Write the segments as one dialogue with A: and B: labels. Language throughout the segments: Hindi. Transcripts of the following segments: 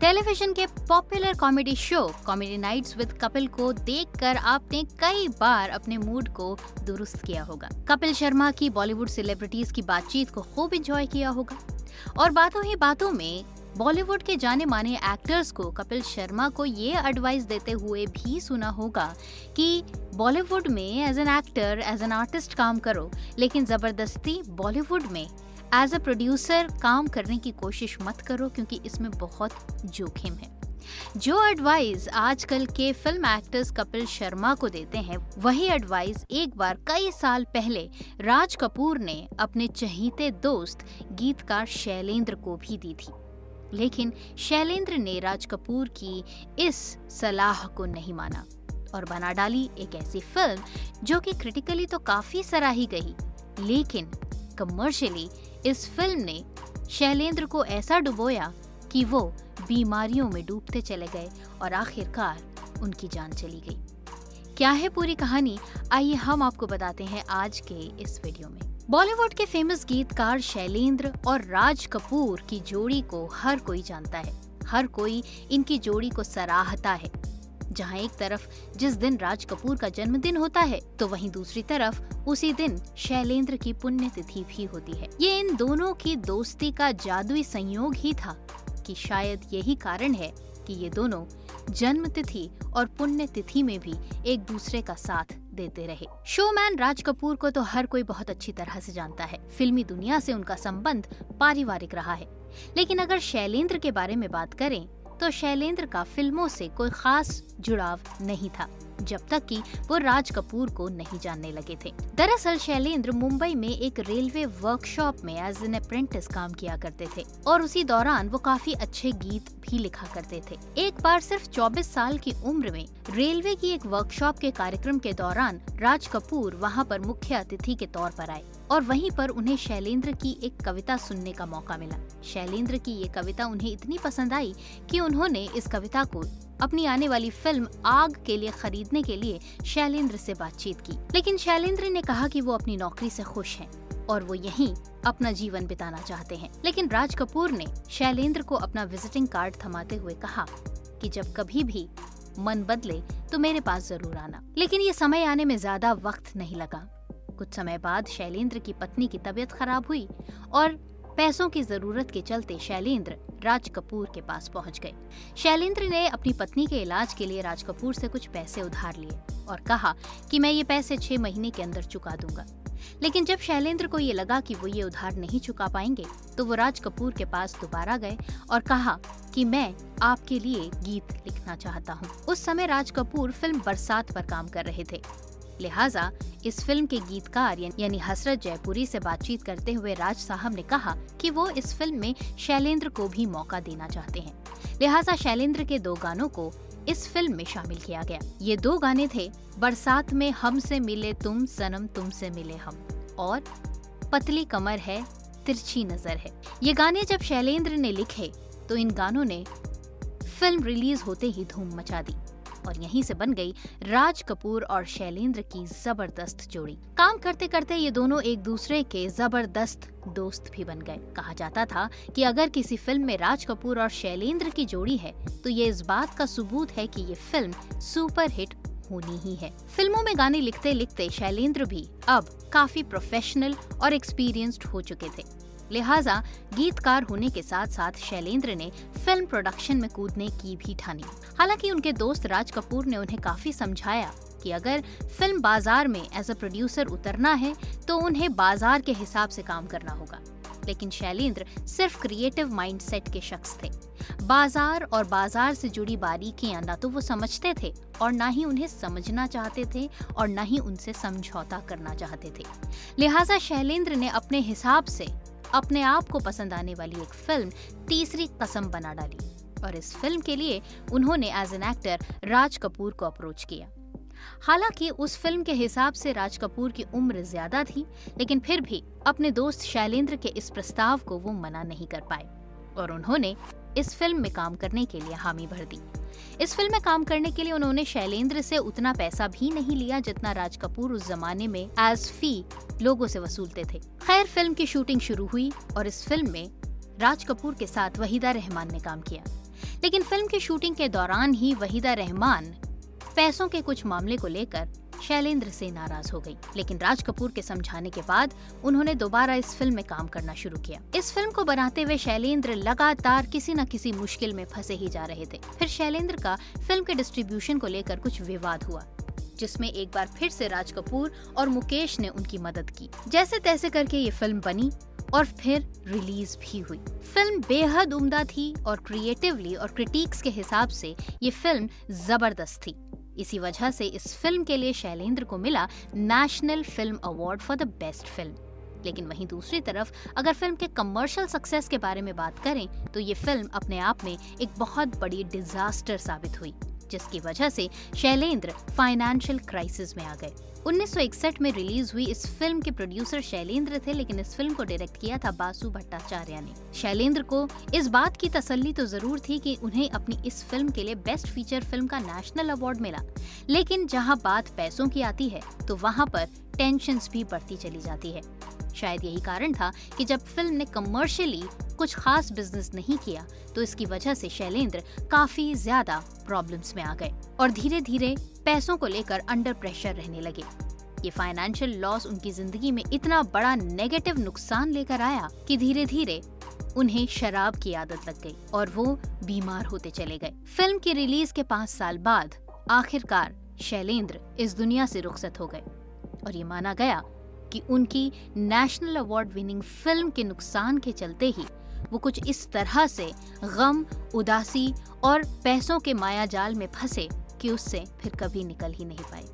A: टेलीविजन के popular comedy show Comedy Nights with Kapil को देखकर आपने कई बार अपने मूड को दुरुस्त किया होगा। कपिल शर्मा की बॉलीवुड सेलिब्रिटीज की बातचीत को खूब एंजॉय किया होगा और बातों ही बातों में बॉलीवुड के जाने माने एक्टर्स को कपिल शर्मा को ये एडवाइस देते हुए भी सुना होगा कि बॉलीवुड में as an actor, as an artist काम करो, लेकिन जबरदस्ती बॉलीवुड में एज अ प्रोड्यूसर काम करने की कोशिश मत करो क्योंकि इसमें बहुत जोखिम है। जो एडवाइस आजकल के फिल्म एक्टर्स कपिल शर्मा को देते हैं, वही एडवाइस एक बार कई साल पहले राज कपूर ने अपने चहीते दोस्त गीतकार शैलेंद्र को भी दी थी। लेकिन शैलेंद्र ने राज कपूर की इस सलाह को नहीं माना और बना डाली एक ऐसी फिल्म जो कि क्रिटिकली तो काफी सराही गई, लेकिन कमर्शियली इस फिल्म ने शैलेंद्र को ऐसा डुबोया कि वो बीमारियों में डूबते चले गए और आखिरकार उनकी जान चली गई। क्या है पूरी कहानी, आइए हम आपको बताते हैं आज के इस वीडियो में। बॉलीवुड के फेमस गीतकार शैलेंद्र और राज कपूर की जोड़ी को हर कोई जानता है, हर कोई इनकी जोड़ी को सराहता है। जहां एक तरफ जिस दिन राज कपूर का जन्मदिन होता है तो वहीं दूसरी तरफ उसी दिन शैलेंद्र की पुण्यतिथि भी होती है। ये इन दोनों की दोस्ती का जादुई संयोग ही था कि शायद यही कारण है कि ये दोनों जन्म तिथि और पुण्य तिथि में भी एक दूसरे का साथ देते रहे। शोमैन राज कपूर को तो हर कोई बहुत अच्छी तरह से जानता है, फिल्मी दुनिया से उनका संबंध पारिवारिक रहा है। लेकिन अगर शैलेंद्र के बारे में बात करें तो शैलेंद्र का फिल्मों से कोई खास जुड़ाव नहीं था जब तक कि वो राज कपूर को नहीं जानने लगे थे। दरअसल शैलेंद्र मुंबई में एक रेलवे वर्कशॉप में एज एन अप्रेंटिस काम किया करते थे और उसी दौरान वो काफी अच्छे गीत भी लिखा करते थे। एक बार सिर्फ 24 साल की उम्र में रेलवे की एक वर्कशॉप के कार्यक्रम के दौरान राज कपूर वहाँ पर मुख्य अतिथि के तौर पर आए और वहीं पर उन्हें शैलेंद्र की एक कविता सुनने का मौका मिला। शैलेंद्र की ये कविता उन्हें इतनी पसंद आई कि उन्होंने इस कविता को अपनी आने वाली फिल्म आग के लिए खरीदने के लिए शैलेंद्र से बातचीत की। लेकिन शैलेंद्र ने कहा कि वो अपनी नौकरी से खुश हैं और वो यहीं अपना जीवन बिताना चाहते हैं। लेकिन राज कपूर ने शैलेंद्र को अपना विजिटिंग कार्ड थमाते हुए कहा कि जब कभी भी मन बदले तो मेरे पास जरूर आना। लेकिन ये समय आने में ज्यादा वक्त नहीं लगा। कुछ समय बाद शैलेंद्र की पत्नी की तबीयत खराब हुई और पैसों की जरूरत के चलते शैलेंद्र राज कपूर के पास पहुंच गए। शैलेंद्र ने अपनी पत्नी के इलाज के लिए राज कपूर से कुछ पैसे उधार लिए और कहा कि मैं ये पैसे 6 महीने के अंदर चुका दूंगा। लेकिन जब शैलेंद्र को ये लगा कि वो ये उधार नहीं चुका पाएंगे तो वो राज कपूर के पास दोबारा गए और कहा कि मैं आपके लिए गीत लिखना चाहता हूँ। उस समय राज कपूर फिल्म बरसात पर काम कर रहे थे, लिहाजा इस फिल्म के गीतकार यानी हसरत जयपुरी से बातचीत करते हुए राज साहब ने कहा कि वो इस फिल्म में शैलेंद्र को भी मौका देना चाहते हैं। लिहाजा शैलेंद्र के 2 गानों को इस फिल्म में शामिल किया गया। ये 2 गाने थे बरसात में हमसे मिले तुम सनम तुमसे मिले हम और पतली कमर है तिरछी नजर है। ये गाने जब शैलेंद्र ने लिखे तो इन गानों ने फिल्म रिलीज होते ही धूम मचा दी और यहीं से बन गई राज कपूर और शैलेंद्र की जबरदस्त जोड़ी। काम करते करते ये दोनों एक दूसरे के जबरदस्त दोस्त भी बन गए। कहा जाता था कि अगर किसी फिल्म में राज कपूर और शैलेंद्र की जोड़ी है तो ये इस बात का सबूत है कि ये फिल्म सुपर हिट होनी ही है। फिल्मों में गाने लिखते लिखते शैलेंद्र भी अब काफी प्रोफेशनल और एक्सपीरियंस्ड हो चुके थे। लिहाजा गीतकार होने के साथ साथ शैलेंद्र ने फिल्म प्रोडक्शन में कूदने की भी ठानी। हालांकि उनके दोस्त राज कपूर ने उन्हें काफी समझाया कि अगर फिल्म बाजार में एज अ प्रोड्यूसर उतरना है तो उन्हें बाजार के हिसाब से काम करना होगा। लेकिन शैलेंद्र सिर्फ क्रिएटिव माइंडसेट के शख्स थे। बाजार और बाजार से जुड़ी बारीकियां न तो वो समझते थे और न ही उन्हें समझना चाहते थे और न ही उनसे समझौता करना चाहते थे। लिहाजा शैलेंद्र ने अपने हिसाब से अपने आप को पसंद आने वाली एक फिल्म तीसरी कसम बना डाली और इस फिल्म के लिए उन्होंने as an actor Raj Kapoor को अप्रोच किया। हालांकि उस फिल्म के हिसाब से राज कपूर की उम्र ज्यादा थी, लेकिन फिर भी अपने दोस्त शैलेंद्र के इस प्रस्ताव को वो मना नहीं कर पाए और उन्होंने इस फिल्म में काम करने के लिए हामी भर दी। इस फिल्म में काम करने के लिए उन्होंने शैलेंद्र से उतना पैसा भी नहीं लिया जितना राज कपूर उस जमाने में एज फी लोगों से वसूलते थे। खैर फिल्म की शूटिंग शुरू हुई और इस फिल्म में राज कपूर के साथ वहीदा रहमान ने काम किया। लेकिन फिल्म की शूटिंग के दौरान ही वहीदा रहमान पैसों के कुछ मामले को लेकर शैलेंद्र से नाराज हो गई। लेकिन राज कपूर के समझाने के बाद उन्होंने दोबारा इस फिल्म में काम करना शुरू किया। इस फिल्म को बनाते हुए शैलेंद्र लगातार किसी न किसी मुश्किल में फंसे ही जा रहे थे। फिर शैलेंद्र का फिल्म के डिस्ट्रीब्यूशन को लेकर कुछ विवाद हुआ, जिसमें एक बार फिर से राज कपूर और मुकेश ने उनकी मदद की। जैसे तैसे करके ये फिल्म बनी और फिर रिलीज भी हुई। फिल्म बेहद उम्दा थी और क्रिएटिवली और क्रिटिक्स के हिसाब से ये फिल्म जबरदस्त थी। इसी वजह से इस फिल्म के लिए शैलेंद्र को मिला national film award for the best film. लेकिन वहीं दूसरी तरफ अगर फिल्म के कमर्शियल सक्सेस के बारे में बात करें तो ये फिल्म अपने आप में एक बहुत बड़ी डिजास्टर साबित हुई, जिसकी वजह से शैलेंद्र फाइनेंशियल क्राइसिस में आ गए। 1961 में रिलीज हुई इस फिल्म के प्रोड्यूसर शैलेंद्र थे, लेकिन इस फिल्म को डायरेक्ट किया था बासु भट्टाचार्य ने। शैलेंद्र को इस बात की तसल्ली तो जरूर थी कि उन्हें अपनी इस फिल्म के लिए बेस्ट फीचर फिल्म का नेशनल अवार्ड मिला, लेकिन जहां बात पैसों की आती है तो वहां पर टेंशन्स भी बढ़ती चली जाती है। शायद यही कारण था कि जब फिल्म ने कमर्शियली कुछ खास बिजनेस नहीं किया तो इसकी वजह से शैलेंद्र काफी ज्यादा प्रॉब्लम्स में आ गए और धीरे धीरे पैसों को लेकर अंडर प्रेशर रहने लगे। ये फाइनेंशियल लॉस उनकी जिंदगी में इतना बड़ा नेगेटिव नुकसान लेकर आया कि धीरे धीरे उन्हें शराब की आदत लग गई और वो बीमार होते चले गए। फिल्म की रिलीज के 5 साल बाद आखिरकार शैलेंद्र इस दुनिया से रुखसत हो गए और ये माना गया कि उनकी नेशनल अवार्ड विनिंग फिल्म के नुकसान के चलते ही वो कुछ इस तरह से गम, उदासी और पैसों के मायाजाल में फंसे कि उससे फिर कभी निकल ही नहीं पाए।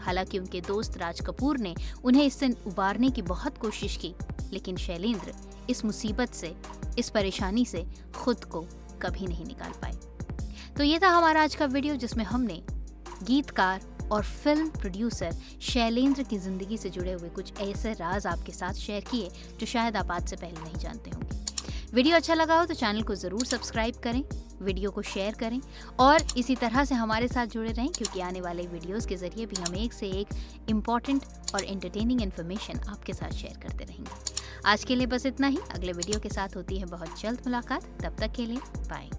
A: हालांकि उनके दोस्त राज कपूर ने उन्हें इससे उबारने की बहुत कोशिश की, लेकिन शैलेंद्र इस मुसीबत से, इस परेशानी से खुद को कभी नहीं निकाल पाए। तो ये था हमारा आज का वीडियो, जिसमें हमने गीतकार और फिल्म प्रोड्यूसर शैलेंद्र की जिंदगी से जुड़े हुए कुछ ऐसे राज आपके साथ शेयर किए जो शायद आप आज से पहले नहीं जानते होंगे। वीडियो अच्छा लगा हो तो चैनल को जरूर सब्सक्राइब करें, वीडियो को शेयर करें और इसी तरह से हमारे साथ जुड़े रहें, क्योंकि आने वाले वीडियोस के जरिए भी हम एक से एक इम्पॉर्टेंट और एंटरटेनिंग इन्फॉर्मेशन आपके साथ शेयर करते रहेंगे। आज के लिए बस इतना ही। अगले वीडियो के साथ होती है बहुत जल्द मुलाकात। तब तक के लिए बाय।